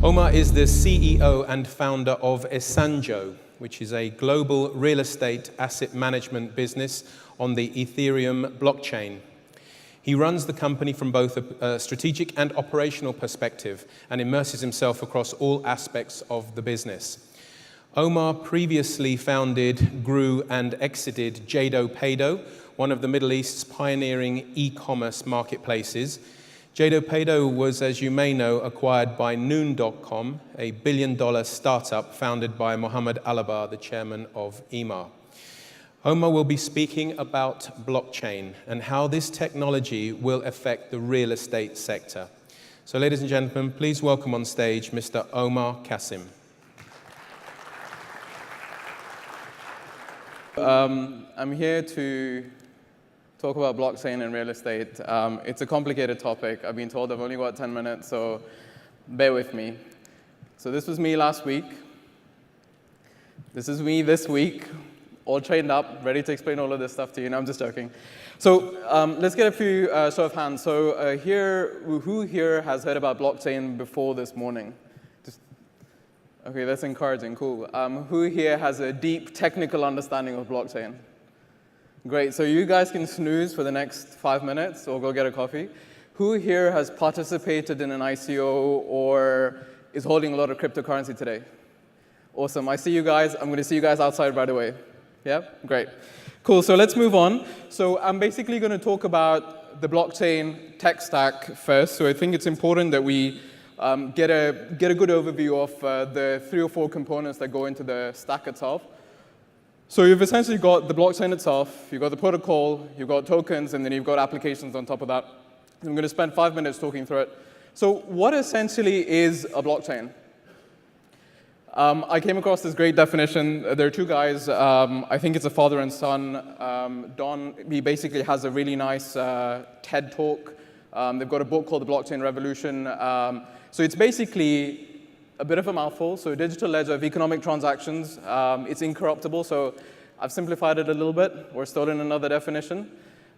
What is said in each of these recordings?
Omar is the CEO and founder of Esanjo, which is a global real estate asset management business on the Ethereum blockchain. He runs the company from both a strategic and operational perspective and immerses himself across all aspects of the business. Omar previously founded, grew, and exited Jado Paydo, one of the Middle East's pioneering e-commerce marketplaces. Jado Paydo was, as you may know, acquired by Noon.com, a billion-dollar startup founded by Mohammed Alabar, the chairman of EMAR. Omar will be speaking about blockchain and how this technology will affect the real estate sector. So, ladies and gentlemen, please welcome on stage Mr. Omar Kassim. I'm here to talk about blockchain and real estate. It's a complicated topic. I've been told I've only got 10 minutes, so bear with me. So this was me last week. This is me this week, all trained up, ready to explain all of this stuff to you. No, I'm just joking. So let's get a few show of hands. So who here has heard about blockchain before this morning? Okay, that's encouraging, cool. Who here has a deep technical understanding of blockchain? Great, so you guys can snooze for the next 5 minutes or go get a coffee. Who here has participated in an ICO or is holding a lot of cryptocurrency today? Awesome, I see you guys. I'm gonna see you guys outside right away. Yeah, great. Cool, so let's move on. So I'm basically gonna talk about the blockchain tech stack first. So I think it's important that we get a good overview of the 3 or 4 components that go into the stack itself. So you've essentially got the blockchain itself, you've got the protocol, you've got tokens, and then you've got applications on top of that. I'm going to spend 5 minutes talking through it. So what essentially is a blockchain? I came across this great definition. There are 2 guys, I think it's a father and son. Don, he basically has a really nice TED talk. They've got a book called The Blockchain Revolution. So it's basically a bit of a mouthful. So a digital ledger of economic transactions. It's incorruptible. So I've simplified it a little bit or stolen another definition.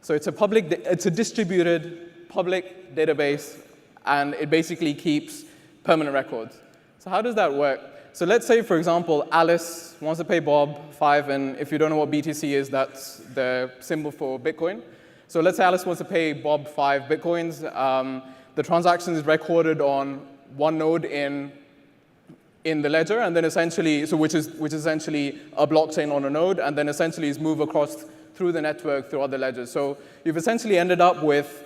So it's a distributed public database, and it basically keeps permanent records. So how does that work? So let's say, for example, Alice wants to pay Bob 5, and if you don't know what BTC is, that's the symbol for Bitcoin. So let's say Alice wants to pay Bob 5 Bitcoins. The transaction is recorded on one node in the ledger, and then essentially, which is essentially a blockchain on a node, and then essentially is moved across through the network through other ledgers. So you've essentially ended up with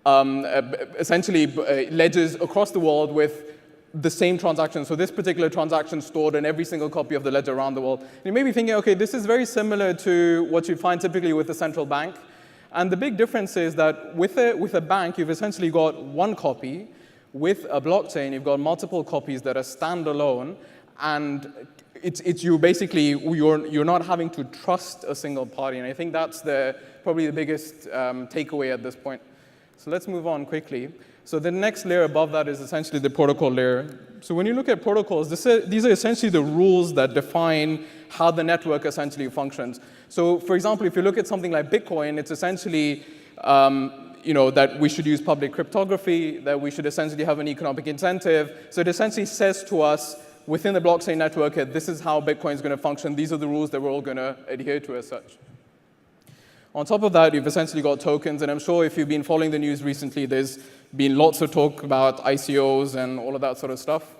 ledgers across the world with the same transaction. So this particular transaction stored in every single copy of the ledger around the world. And you may be thinking, okay, this is very similar to what you find typically with a central bank. And the big difference is that with a bank, you've essentially got one copy. With a blockchain, you've got multiple copies that are standalone, and you're not having to trust a single party. And I think that's probably the biggest takeaway at this point. So let's move on quickly. So the next layer above that is essentially the protocol layer. So when you look at protocols, these are essentially the rules that define how the network essentially functions. So for example, if you look at something like Bitcoin, it's essentially that we should use public cryptography, that we should essentially have an economic incentive. So it essentially says to us within the blockchain network, this is how Bitcoin is going to function. These are the rules that we're all going to adhere to as such. On top of that, you've essentially got tokens. And I'm sure if you've been following the news recently, there's been lots of talk about ICOs and all of that sort of stuff.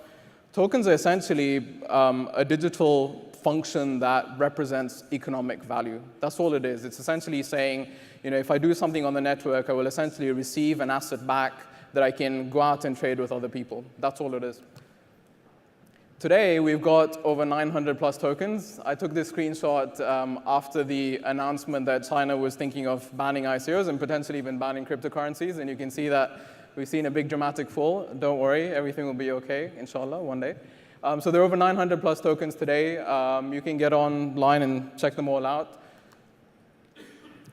Tokens are essentially a digital function that represents economic value. That's all it is. It's essentially saying, if I do something on the network, I will essentially receive an asset back that I can go out and trade with other people. That's all it is. Today, we've got over 900 plus tokens. I took this screenshot after the announcement that China was thinking of banning ICOs and potentially even banning cryptocurrencies. And you can see that we've seen a big dramatic fall. Don't worry, everything will be okay, inshallah, one day. So there are over 900 plus tokens today. You can get online and check them all out.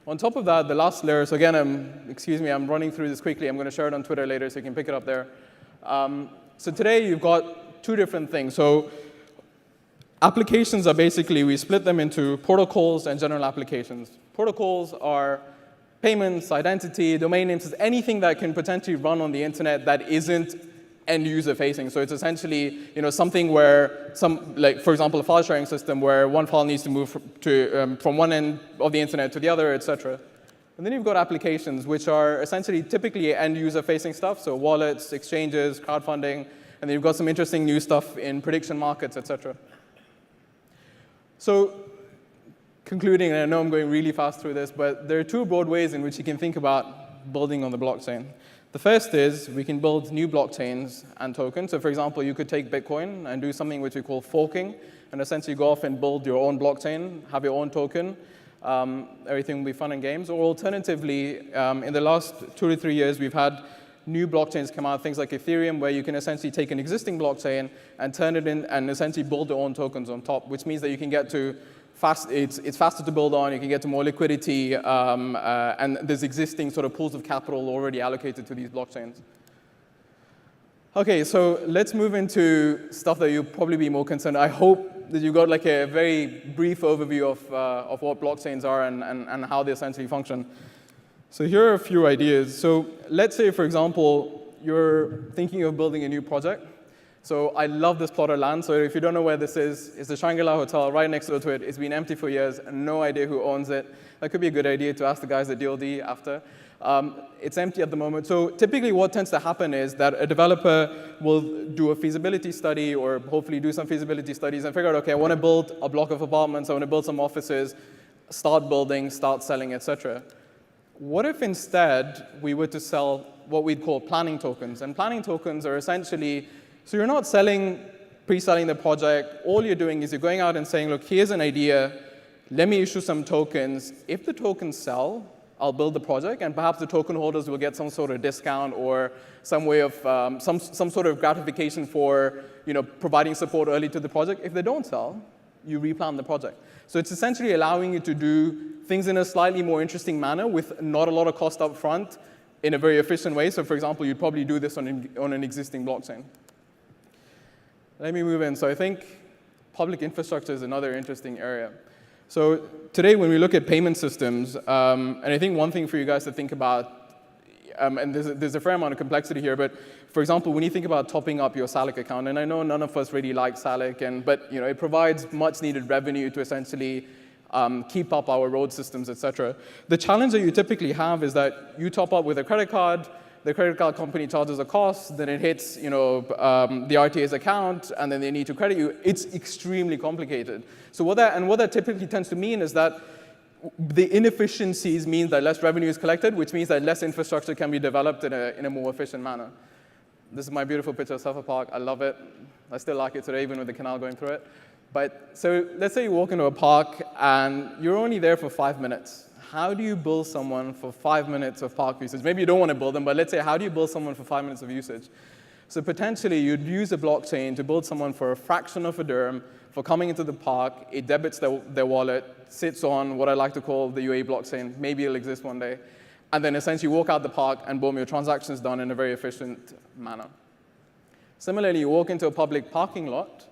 On top of that, the last layer, so again, excuse me, I'm running through this quickly. I'm going to share it on Twitter later so you can pick it up there. So today you've got 2 different things. So applications are basically, we split them into protocols and general applications. Protocols are payments, identity, domain names, anything that can potentially run on the internet that isn't end user facing. So it's essentially something where for example, a file sharing system where one file needs to move from one end of the internet to the other, etc. And then you've got applications which are essentially typically end user facing stuff, so wallets, exchanges, crowdfunding, and then you've got some interesting new stuff in prediction markets, etc. So concluding, and I know I'm going really fast through this, but there are two broad ways in which you can think about building on the blockchain. The first is we can build new blockchains and tokens. So for example, you could take Bitcoin and do something which we call forking, and essentially go off and build your own blockchain, have your own token. Everything will be fun and games. Or alternatively, in the last 2 to 3 years, we've had new blockchains come out, things like Ethereum, where you can essentially take an existing blockchain and turn it in and essentially build your own tokens on top, which means that you can get to it's faster to build on, you can get to more liquidity, and there's existing sort of pools of capital already allocated to these blockchains. Okay, so let's move into stuff that you'll probably be more concerned. I hope that you got like a very brief overview of what blockchains are and how they essentially function. So here are a few ideas. So let's say, for example, you're thinking of building a new project. So I love this plot of land. So if you don't know where this is, it's the Shangri-La Hotel right next door to it. It's been empty for years, and no idea who owns it. That could be a good idea to ask the guys at DLD after. It's empty at the moment. So typically what tends to happen is that a developer will do a feasibility study or hopefully do some feasibility studies and figure out, okay, I want to build a block of apartments, I want to build some offices, start building, start selling, etc. What if instead we were to sell what we'd call planning tokens? And planning tokens are essentially, so you're not pre-selling the project. All you're doing is you're going out and saying, look, here's an idea. Let me issue some tokens. If the tokens sell, I'll build the project, and perhaps the token holders will get some sort of discount or some way of some sort of gratification for providing support early to the project. If they don't sell, you replan the project. So it's essentially allowing you to do things in a slightly more interesting manner with not a lot of cost up front in a very efficient way. So for example, you'd probably do this on an existing blockchain. Let me move in. So I think public infrastructure is another interesting area. So today, when we look at payment systems, and I think one thing for you guys to think about, and there's a fair amount of complexity here, but for example, when you think about topping up your SALIC account, and I know none of us really like SALIC, but it provides much needed revenue to essentially keep up our road systems, etc. The challenge that you typically have is that you top up with a credit card, the credit card company charges a cost, then it hits the RTA's account, and then they need to credit you. It's extremely complicated. So what that typically tends to mean is that the inefficiencies mean that less revenue is collected, which means that less infrastructure can be developed in a more efficient manner. This is my beautiful picture of Suffolk Park. I love it. I still like it today, even with the canal going through it. But so let's say you walk into a park and you're only there for 5 minutes. How do you build someone for 5 minutes of park usage? Maybe you don't want to build them, but let's say, how do you build someone for 5 minutes of usage? So potentially, you'd use a blockchain to build someone for a fraction of a dirham for coming into the park. It debits their wallet, sits on what I like to call the UAE blockchain. Maybe it'll exist one day. And then essentially walk out the park, and boom, your transaction's done in a very efficient manner. Similarly, you walk into a public parking lot,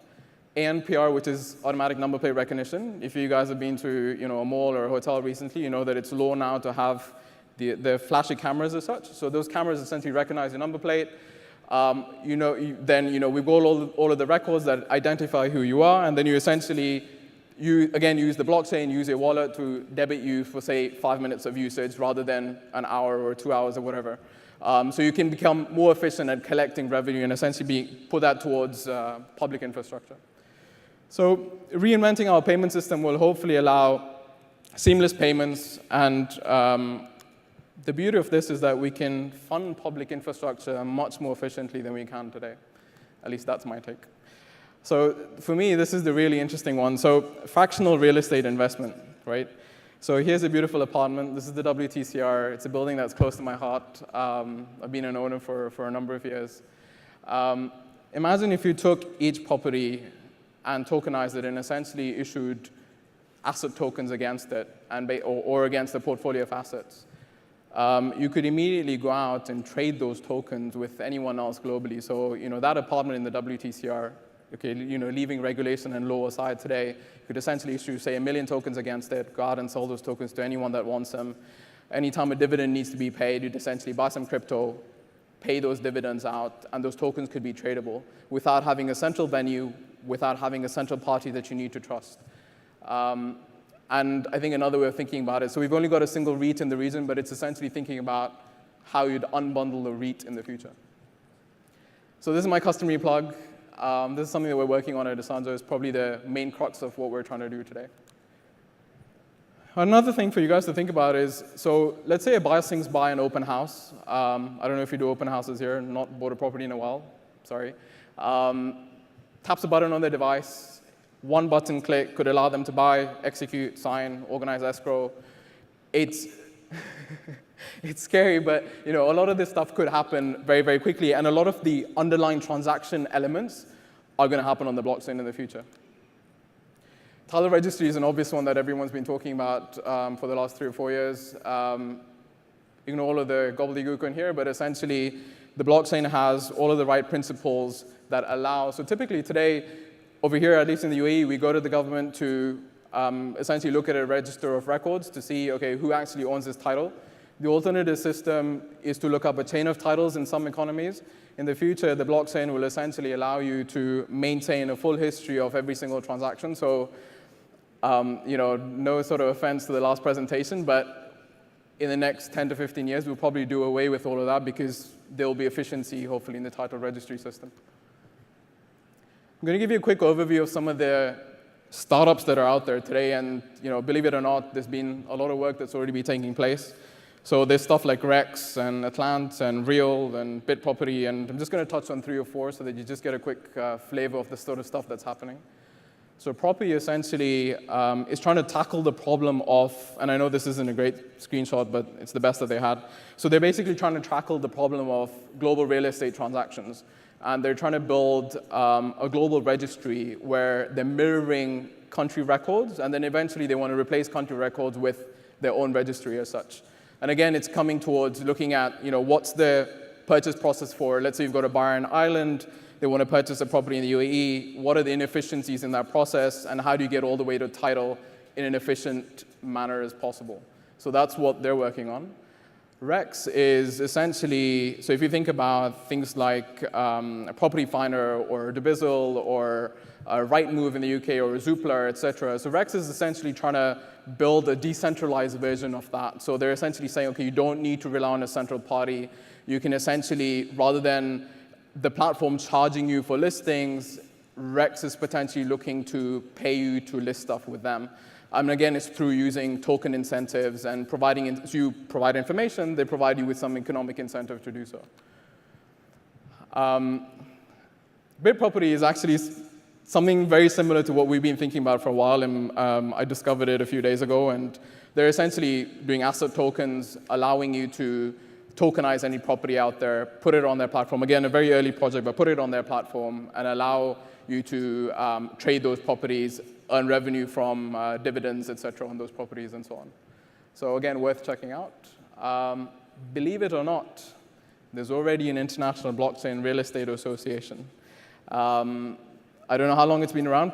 ANPR, which is automatic number plate recognition. If you guys have been to a mall or a hotel recently, you know that it's law now to have the flashy cameras as such. So those cameras essentially recognize your number plate. Then we've got all of the records that identify who you are, and then you essentially again use the blockchain, use your wallet to debit you for say 5 minutes of usage rather than an hour or 2 hours or whatever. So you can become more efficient at collecting revenue and essentially put that towards public infrastructure. So reinventing our payment system will hopefully allow seamless payments, and the beauty of this is that we can fund public infrastructure much more efficiently than we can today. At least that's my take. So for me, this is the really interesting one. So fractional real estate investment, right? So here's a beautiful apartment. This is the WTCR. It's a building that's close to my heart. I've been an owner for a number of years. Imagine if you took each property and tokenized it and essentially issued asset tokens against it or against a portfolio of assets. You could immediately go out and trade those tokens with anyone else globally. So that apartment in the WTCR, okay, leaving regulation and law aside today, you could essentially issue, say, 1 million tokens against it, go out and sell those tokens to anyone that wants them. Anytime a dividend needs to be paid, you'd essentially buy some crypto, pay those dividends out, and those tokens could be tradable without having a central venue, without having a central party that you need to trust. And I think another way of thinking about it, so we've only got a single REIT in the region, but it's essentially thinking about how you'd unbundle a REIT in the future. So this is my customary plug. This is something that we're working on at Esanjo. It's probably the main crux of what we're trying to do today. Another thing for you guys to think about is, so let's say a buyer swings by an open house. I don't know if you do open houses here, not bought a property in a while, sorry. Taps a button on their device. One button click could allow them to buy, execute, sign, organize escrow. It's it's scary, but a lot of this stuff could happen very, very quickly, and a lot of the underlying transaction elements are going to happen on the blockchain in the future. Title registry is an obvious one that everyone's been talking about for the last 3 or 4 years. Ignore all of the gobbledygook in here, but essentially, the blockchain has all of the right principles that allow. So typically today, over here, at least in the UAE, we go to the government to essentially look at a register of records to see, okay, who actually owns this title. The alternative system is to look up a chain of titles in some economies. In the future, the blockchain will essentially allow you to maintain a full history of every single transaction. So, no sort of offense to the last presentation, but in the next 10 to 15 years, we'll probably do away with all of that because there will be efficiency, hopefully, in the title registry system. I'm going to give you a quick overview of some of the startups that are out there today, and believe it or not, there's been a lot of work that's already been taking place. So there's stuff like Rex and Atlant and Real and BitProperty, and I'm just going to touch on 3 or 4 so that you just get a quick flavor of the sort of stuff that's happening. So Property essentially is trying to tackle the problem of, and I know this isn't a great screenshot, but it's the best that they had. So they're basically trying to tackle the problem of global real estate transactions. And they're trying to build a global registry where they're mirroring country records, and then eventually they want to replace country records with their own registry as such. And again, it's coming towards looking at, what's the purchase process for, let's say you've got a buyer in Ireland, they want to purchase a property in the UAE, what are the inefficiencies in that process, and how do you get all the way to title in an efficient manner as possible? So that's what they're working on. Rex is essentially, so if you think about things like a Property Finder or Divisil or Rightmove in the UK or Zoopla, et cetera. So Rex is essentially trying to build a decentralized version of that. So they're essentially saying, okay, you don't need to rely on a central party. You can essentially, rather than the platform charging you for listings, Rex is potentially looking to pay you to list stuff with them. And again, it's through using token incentives and providing, so you provide information, they provide you with some economic incentive to do so. BitProperty is actually something very similar to what we've been thinking about for a while, and I discovered it a few days ago, and they're essentially doing asset tokens, allowing you to tokenize any property out there, put it on their platform. Again, a very early project, but put it on their platform and allow you to trade those properties, earn revenue from dividends, et cetera, on those properties and so on. So again, worth checking out. Believe it or not, there's already an international blockchain real estate association. I don't know how long it's been around,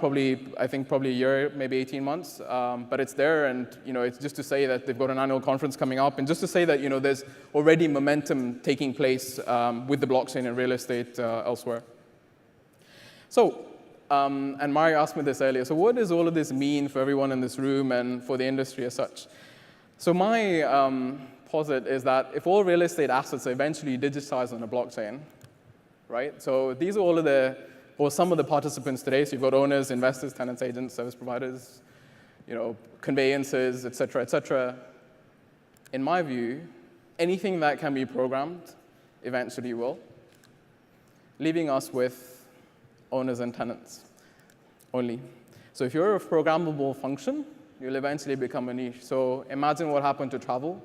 I think probably a year, maybe 18 months, but it's there, and it's just to say that they've got an annual conference coming up, and just to say that there's already momentum taking place with the blockchain and real estate elsewhere. So, and Mario asked me this earlier, so what does all of this mean for everyone in this room and for the industry as such? So my posit is that if all real estate assets are eventually digitized on a blockchain, right? So these are all of or some of the participants today. So you've got owners, investors, tenants, agents, service providers, conveyancers, et cetera, et cetera. In my view, anything that can be programmed eventually will, leaving us with owners and tenants only. So if you're a programmable function, you'll eventually become a niche. So imagine what happened to travel.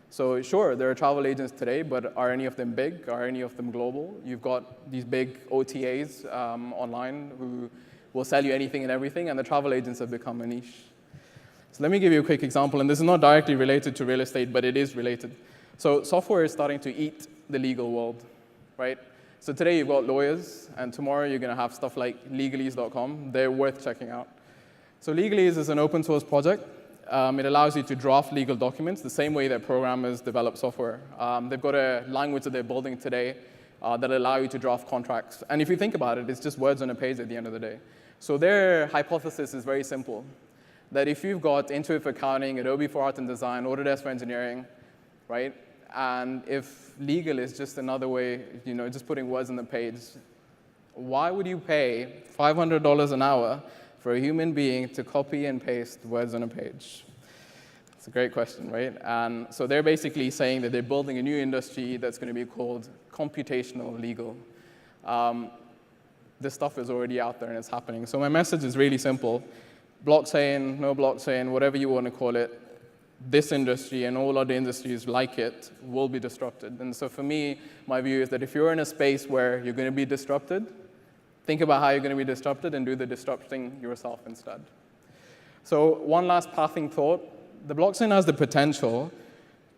So sure, there are travel agents today, but are any of them big? Are any of them global? You've got these big OTAs online who will sell you anything and everything, and the travel agents have become a niche. So let me give you a quick example, and this is not directly related to real estate, but it is related. So software is starting to eat the legal world, right? So today you've got lawyers, and tomorrow you're going to have stuff like legalese.com. They're worth checking out. So Legalese is an open source project. it allows you to draft legal documents the same way that programmers develop software. They've got a language that they're building today that allow you to draft contracts. And if you think about it, it's just words on a page at the end of the day. So their hypothesis is very simple, that if you've got Intuit for accounting, Adobe for art and design, Autodesk for engineering, right? And if legal is just another way, just putting words on the page, why would you pay $500 an hour for a human being to copy and paste words on a page? It's a great question, right? And so they're basically saying that they're building a new industry that's going to be called computational legal. This stuff is already out there and it's happening. So my message is really simple. Blockchain, no blockchain, whatever you want to call it, this industry and all other industries like it will be disrupted. And so for me, my view is that if you're in a space where you're going to be disrupted, think about how you're going to be disrupted and do the disrupting yourself instead. So one last passing thought. The blockchain has the potential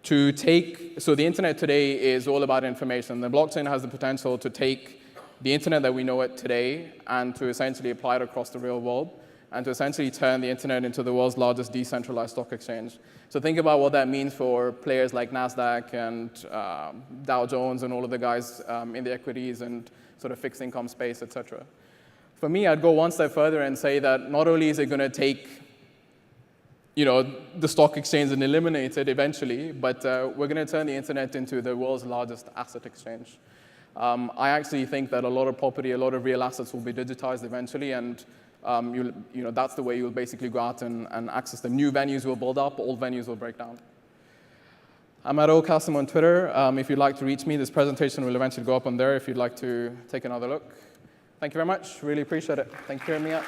to take, so the internet today is all about information. The blockchain has the potential to take the internet that we know it today and to essentially apply it across the real world and to essentially turn the internet into the world's largest decentralized stock exchange. So think about what that means for players like NASDAQ and Dow Jones and all of the guys in the equities and sort of fixed income space, et cetera. For me, I'd go one step further and say that not only is it going to take the stock exchange and eliminate it eventually, but we're going to turn the internet into the world's largest asset exchange. I actually think that a lot of property, a lot of real assets will be digitized eventually, and that's the way you'll basically go out and access them. New venues will build up, old venues will break down. I'm at Omar Kassim on Twitter. If you'd like to reach me, this presentation will eventually go up on there if you'd like to take another look. Thank you very much. Really appreciate it. Thank you for hearing me out.